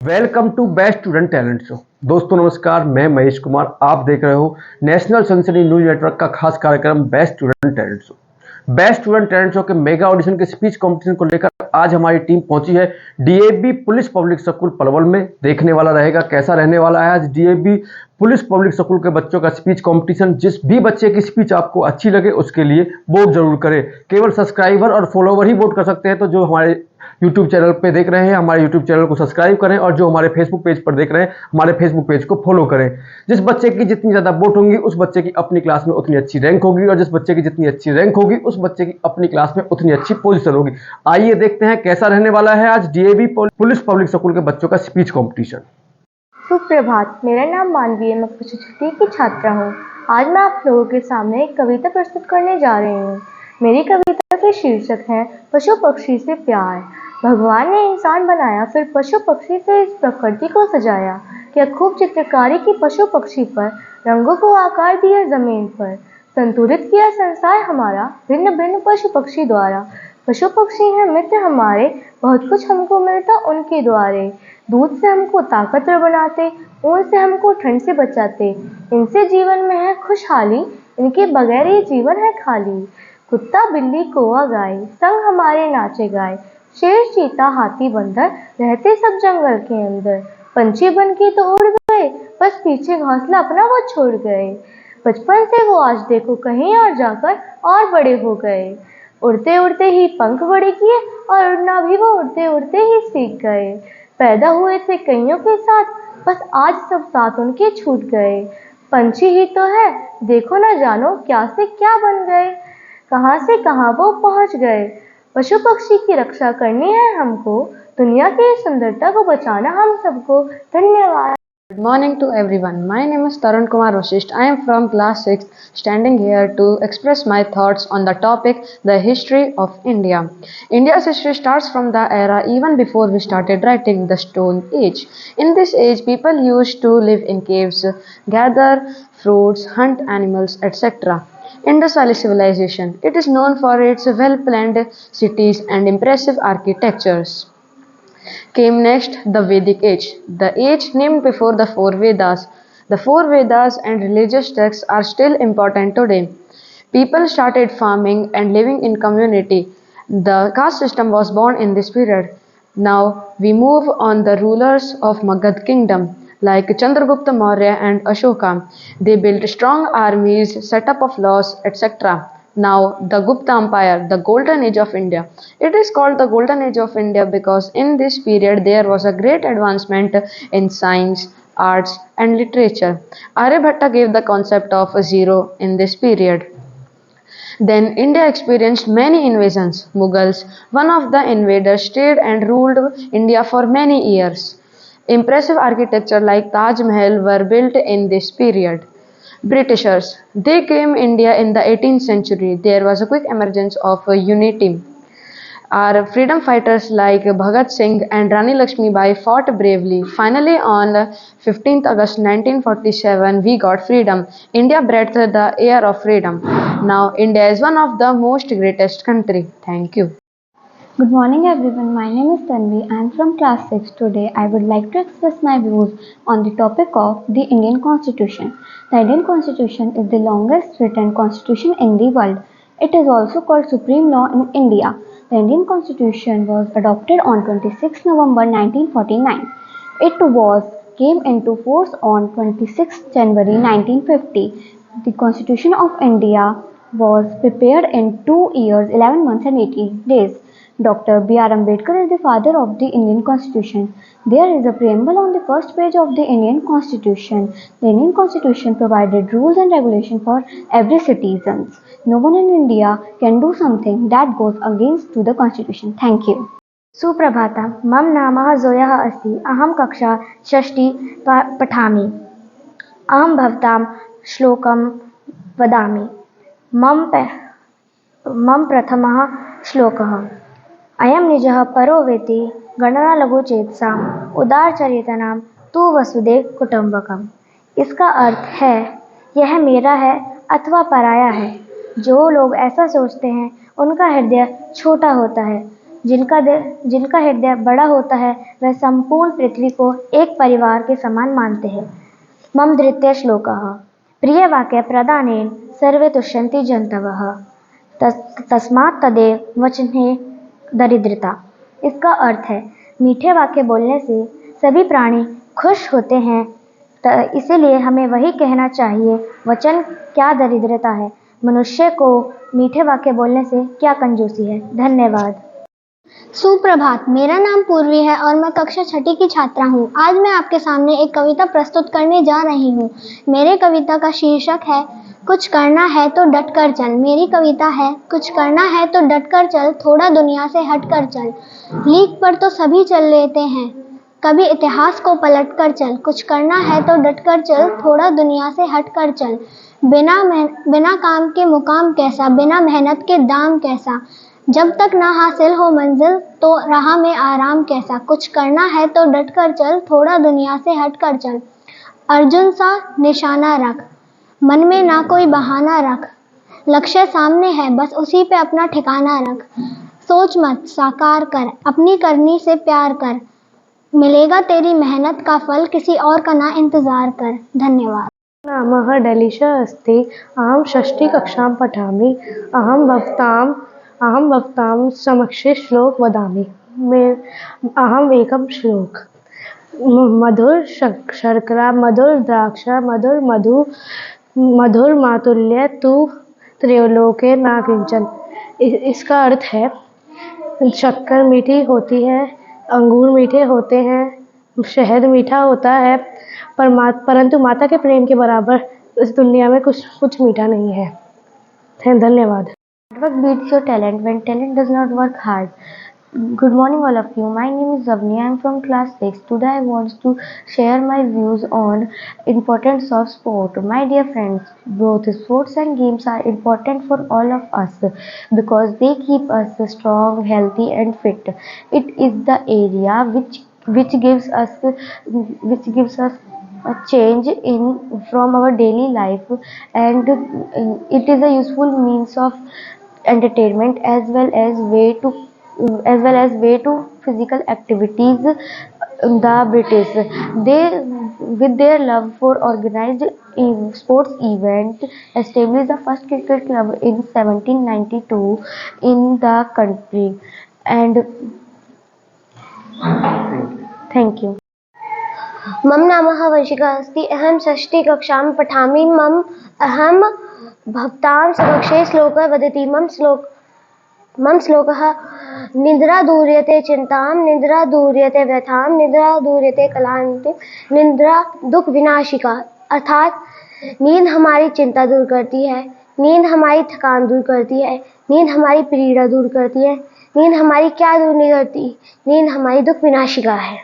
Welcome to best student talent show. दोस्तों नमस्कार, मैं महेश कुमार। आप देख रहे हो नेशनल सनसनी न्यूज नेटवर्क का खास कार्यक्रम best student talent show. Best student talent show के मेगा ऑडिशन के स्पीच कंपटीशन को लेकर आज हमारी टीम पहुंची है DAV police public school Palwal में। देखने वाला रहेगा कैसा रहने वाला है आज डीएवी पुलिस पब्लिक स्कूल के बच्चों का स्पीच कंपटीशन। जिस भी बच्चे की स्पीच आपको अच्छी लगे उसके लिए वोट जरूर करें। केवल सब्सक्राइबर और फॉलोवर ही वोट कर सकते हैं, तो जो हमारे यूट्यूब चैनल पे देख रहे हैं हमारे यूट्यूब चैनल को सब्सक्राइब करें, और जो हमारे फेसबुक पेज पर देख रहे हैं हमारे फेसबुक पेज को फॉलो करें। जिस बच्चे की जितनी ज़्यादा वोट होंगी उस बच्चे की अपनी क्लास में उतनी अच्छी रैंक होगी, और जिस बच्चे की जितनी अच्छी रैंक होगी उस बच्चे की अपनी क्लास में उतनी अच्छी पोजीशन होगी। आइए देखते हैं कैसा रहने वाला है आज डीएवी पुलिस पब्लिक स्कूल के बच्चों का स्पीच कॉम्पिटिशन। सुप्रभात, मेरा नाम मानवी है। मैं कक्षा छठी की छात्रा हूँ। आज मैं आप लोगों के सामने एक कविता प्रस्तुत करने जा रही हूँ। मेरी कविता के शीर्षक है पशु पक्षी से प्यार। भगवान ने इंसान बनाया, फिर पशु पक्षी से इस प्रकृति को सजाया। क्या खूब चित्रकारी की पशु पक्षी पर, रंगों को आकार दिया जमीन पर। संतुलित किया संसार हमारा भिन्न भिन्न पशु पक्षी द्वारा। पशु पक्षी हैं मित्र हमारे, बहुत कुछ हमको मिलता उनके द्वारे। दूध से हमको ताकतवर बनाते, ऊन से हमको ठंड से बचाते। इनसे जीवन में है खुशहाली, इनके बगैर ये जीवन है खाली। कुत्ता बिल्ली कौवा गाय, संग हमारे नाचे गाए। शेर चीता हाथी बंदर, रहते सब जंगल के अंदर। पंछी बन के तो उड़ गए, बस पीछे घोंसला अपना वो छोड़ गए। बचपन से वो आज देखो कहीं और जाकर और बड़े हो गए। उड़ते उड़ते ही पंख बड़े किए, और उड़ना भी वो उड़ते उड़ते ही सीख गए। पैदा हुए थे कईयों के साथ, बस आज सब साथ उनके छूट गए। पंछी ही तो है, देखो ना जानो क्या से क्या बन गए। कहाँ से कहाँ वो पहुँच गए। पशु पक्षी की रक्षा करनी है हमको, दुनिया की सुंदरता को बचाना हम सबको। धन्यवाद। Good morning to everyone. My name is Tarun Kumar Vashisht. I am from class 6, standing here to express my thoughts on the topic the history of India. India's history starts from the era even before we started writing, the Stone Age. In this age, people used to live in caves, gather fruits, hunt animals, etc. Indus Valley Civilization. It is known for its well-planned cities and impressive architectures. Came next the Vedic age, the age named before the four Vedas. The four Vedas and religious texts are still important today. People started farming and living in community. The caste system was born in this period. Now we move on the rulers of Magad kingdom like Chandragupta Maurya and Ashoka. They built strong armies, set up of laws, etc. Now the Gupta Empire, the golden age of India. It is called the golden age of India because in this period there was a great advancement in science, arts and literature. Aryabhatta gave the concept of zero in this period. Then India experienced many invasions. Mughals, one of the invaders, stayed and ruled India for many years. Impressive architecture like Taj Mahal were built in this period. Britishers, they came India in the 18th century. There was a quick emergence of unity. Our freedom fighters like Bhagat Singh and Rani Lakshmibai fought bravely. Finally, on 15th August 1947, we got freedom. India breathed the air of freedom. Now, India is one of the most greatest country. Thank you. Good morning everyone, my name is Tanvi. I am from class 6. Today I would like to express my views on the topic of the Indian Constitution. The Indian Constitution is the longest written constitution in the world. It is also called supreme law in India. The Indian Constitution was adopted on 26 November 1949. It came into force on 26 January 1950. The Constitution of India was prepared in 2 years, 11 months and 18 days. Dr. B.R. Ambedkar is the father of the Indian Constitution. There is a preamble on the first page of the Indian Constitution. The Indian Constitution provided rules and regulations for every citizen. No one in India can do something that goes against to the Constitution. Thank you. सुप्रभातम्, मम नामः जोयः अस्ति। अहं कक्षा षष्ठी पठामि। अहं भवतां श्लोकं वदामि। मम प्रथमः श्लोकः। अयं निजः परो वेति गणना लघुचेतसाम् उदारचरितानां तु वसुदेव कुटुम्बकम्। इसका अर्थ है यह मेरा है अथवा पराया है। जो लोग ऐसा सोचते हैं उनका हृदय छोटा होता है। जिनका हृदय बड़ा होता है वह संपूर्ण पृथ्वी को एक परिवार के समान मानते हैं। मम धृत्य श्लोकः प्रिय वाक्य प्रदानेन सर्वे तुष्यन्ति जन्तवः तस्मात् तदेव वचने दरिद्रता। इसका अर्थ है मीठे वाक्य बोलने से सभी प्राणी खुश होते हैं, इसीलिए हमें वही कहना चाहिए। वचन क्या दरिद्रता है, मनुष्य को मीठे वाक्य बोलने से क्या कंजूसी है। धन्यवाद। सुप्रभात, मेरा नाम पूर्वी है और मैं कक्षा 6ठी की छात्रा हूँ। आज मैं आपके सामने एक कविता प्रस्तुत करने जा रही हूँ। मेरे कविता का शीर्षक है कुछ करना है तो डट कर चल। मेरी कविता है कुछ करना है तो डट कर चल, थोड़ा दुनिया से हट कर चल। लीक पर तो सभी चल लेते हैं, कभी इतिहास को पलट कर चल। कुछ करना है तो डट कर चल, थोड़ा दुनिया से हट कर चल। बिना काम के मुकाम कैसा, बिना मेहनत के दाम कैसा। जब तक ना हासिल हो मंजिल तो राह में आराम कैसा। कुछ करना है तो डट कर चल, थोड़ा दुनिया से हट कर चल। अर्जुन सा निशाना रख, मन में ना कोई बहाना रख। लक्ष्य सामने है, बस उसी पे अपना ठिकाना रख। सोच मत साकार कर, अपनी करनी से प्यार कर। मिलेगा तेरी मेहनत का फल, किसी और का ना इंतजार कर। धन्यवाद। नामः डलिशा अस्ति, अहं षष्ठीकक्षां पठामि। अहं भवतां समक्षे श्लोक वदामि। अहम् एकं श्लोक। मधुर शर्करा मधुर द्राक्षा मधुर मधु मधुर मातुल्य तु त्रैलोक्ये न किंचन। इसका अर्थ है शक्कर मीठी होती है, अंगूर मीठे होते हैं, शहद मीठा होता है, परंतु माता के प्रेम के बराबर इस दुनिया में कुछ मीठा नहीं है। धन्यवाद। Hard work beats your talent when talent does not work hard. Good morning all of you. My name is Zavni. I am from class 6. Today I want to share my views on importance of sport. My dear friends, both sports and games are important for all of us because they keep us strong, healthy and fit. It is the area which gives us a change in from our daily life, and it is a useful means of entertainment as well as way to physical activities. The British, they with their love for organized sports event, established the first cricket club in 1792 in the country. And thank you. मम नामः वंशिका अस्ति, अहं षष्ठी कक्षां पठामि। अहं भवतां समक्षे श्लोकः वदति। मम श्लोकः निद्रा दूर्यते चिंतां, निद्रा दूर्यते व्यथां, निद्रा दूर्यते कलांतिं, निद्रा दुख विनाशिका। अर्थात नींद हमारी चिंता दूर करती है, नींद हमारी थकान दूर करती है, नींद हमारी पीड़ा दूर करती है। नींद हमारी क्या दूर नहीं करती, नींद हमारी दुख विनाशिका है।